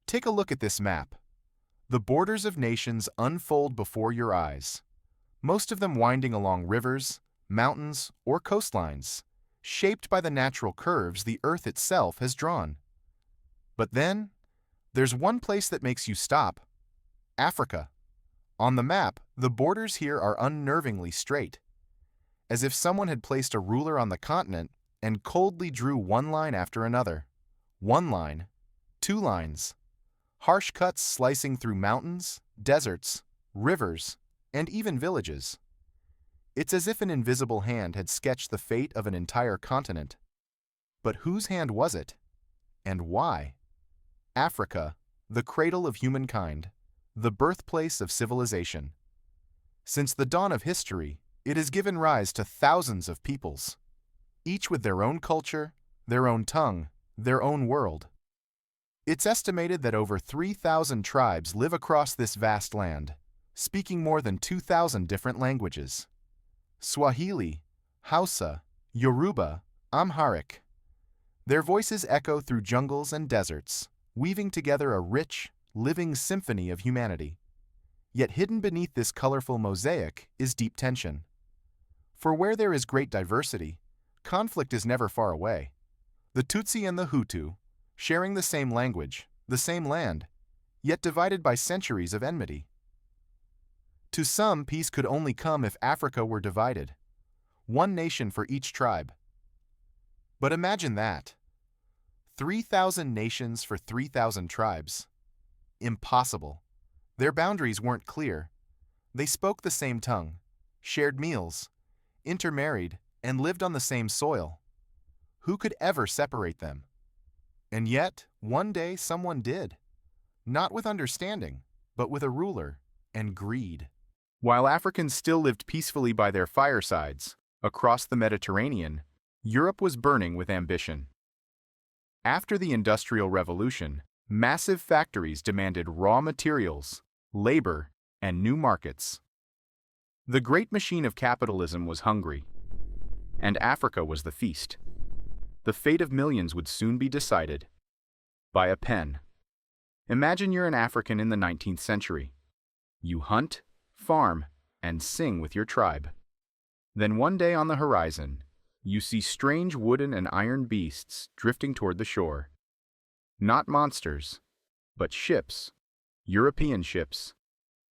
Take a look at this map. The borders of nations unfold before your eyes, most of them winding along rivers, mountains, or coastlines, shaped by the natural curves the Earth itself has drawn. But then, there's one place that makes you stop: Africa. On the map, the borders here are unnervingly straight, as if someone had placed a ruler on the continent and coldly drew one line after another. One line, two lines, harsh cuts slicing through mountains, deserts, rivers, and even villages. It's as if an invisible hand had sketched the fate of an entire continent. But whose hand was it? And why? Africa, the cradle of humankind, the birthplace of civilization. Since the dawn of history, it has given rise to thousands of peoples, each with their own culture, their own tongue, their own world. It's estimated that over 3,000 tribes live across this vast land, speaking more than 2,000 different languages: Swahili, Hausa, Yoruba, Amharic. Their voices echo through jungles and deserts, weaving together a rich, living symphony of humanity. Yet hidden beneath this colorful mosaic is deep tension. For where there is great diversity, conflict is never far away. The Tutsi and the Hutu, sharing the same language, the same land, yet divided by centuries of enmity. To some, peace could only come if Africa were divided, one nation for each tribe. But imagine that. 3,000 nations for 3,000 tribes. Impossible. Their boundaries weren't clear. They spoke the same tongue, shared meals, intermarried, and lived on the same soil. Who could ever separate them? And yet, one day someone did. Not with understanding, but with a ruler and greed. While Africans still lived peacefully by their firesides, across the Mediterranean, Europe was burning with ambition. After the Industrial Revolution, massive factories demanded raw materials, labor, and new markets. The great machine of capitalism was hungry, and Africa was the feast. The fate of millions would soon be decided by a pen. Imagine you're an African in the 19th century. You hunt, farm, and sing with your tribe. Then one day on the horizon, you see strange wooden and iron beasts drifting toward the shore. Not monsters, but ships, European ships,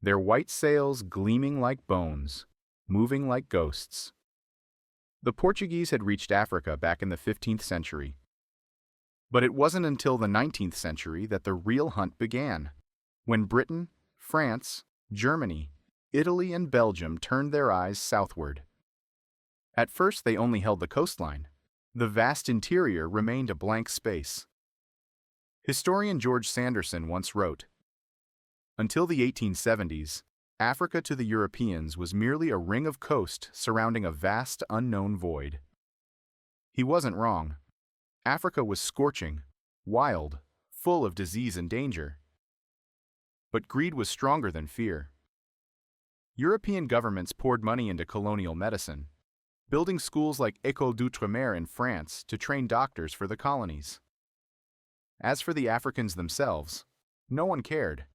their white sails gleaming like bones, moving like ghosts. The Portuguese had reached Africa back in the 15th century. But it wasn't until the 19th century that the real hunt began, when Britain, France, Germany, Italy, and Belgium turned their eyes southward. At first they only held the coastline. The vast interior remained a blank space. Historian George Sanderson once wrote, "Until the 1870s, Africa to the Europeans was merely a ring of coast surrounding a vast unknown void." He wasn't wrong. Africa was scorching, wild, full of disease and danger. But greed was stronger than fear. European governments poured money into colonial medicine, building schools like École d'Outre-mer in France to train doctors for the colonies. As for the Africans themselves, no one cared,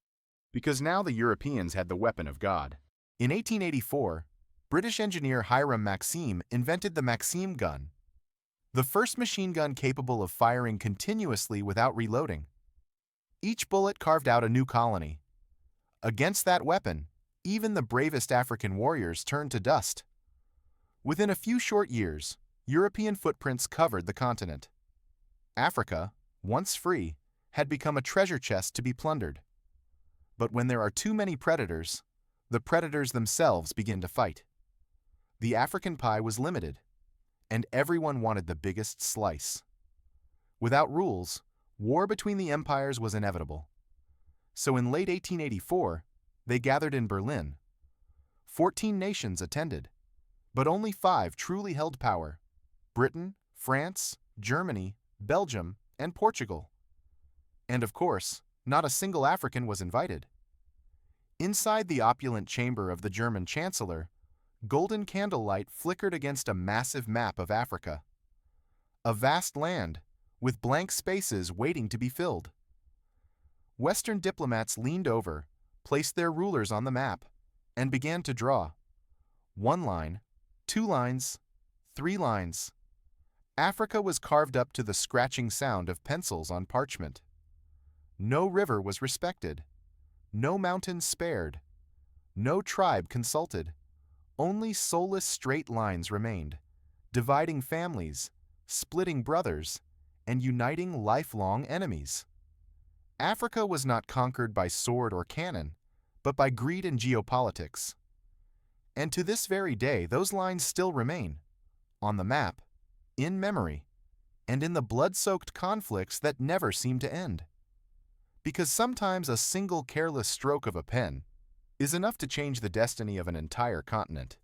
because now the Europeans had the weapon of God. In 1884, British engineer Hiram Maxim invented the Maxim gun, the first machine gun capable of firing continuously without reloading. Each bullet carved out a new colony. Against that weapon, even the bravest African warriors turned to dust. Within a few short years, European footprints covered the continent. Africa, once free, had become a treasure chest to be plundered. But when there are too many predators, the predators themselves begin to fight. The African pie was limited, and everyone wanted the biggest slice. Without rules, war between the empires was inevitable. So in late 1884, they gathered in Berlin. 14 nations attended, but only 5 truly held power: Britain, France, Germany, Belgium, and Portugal. And of course, not a single African was invited. Inside the opulent chamber of the German chancellor, golden candlelight flickered against a massive map of Africa. A vast land, with blank spaces waiting to be filled. Western diplomats leaned over, placed their rulers on the map, and began to draw. 1 line, 2 lines, 3 lines. Africa was carved up to the scratching sound of pencils on parchment. No river was respected, no mountain spared, no tribe consulted. Only soulless straight lines remained, dividing families, splitting brothers, and uniting lifelong enemies. Africa was not conquered by sword or cannon, but by greed and geopolitics. And to this very day, those lines still remain, on the map, in memory, and in the blood-soaked conflicts that never seem to end. Because sometimes a single careless stroke of a pen is enough to change the destiny of an entire continent.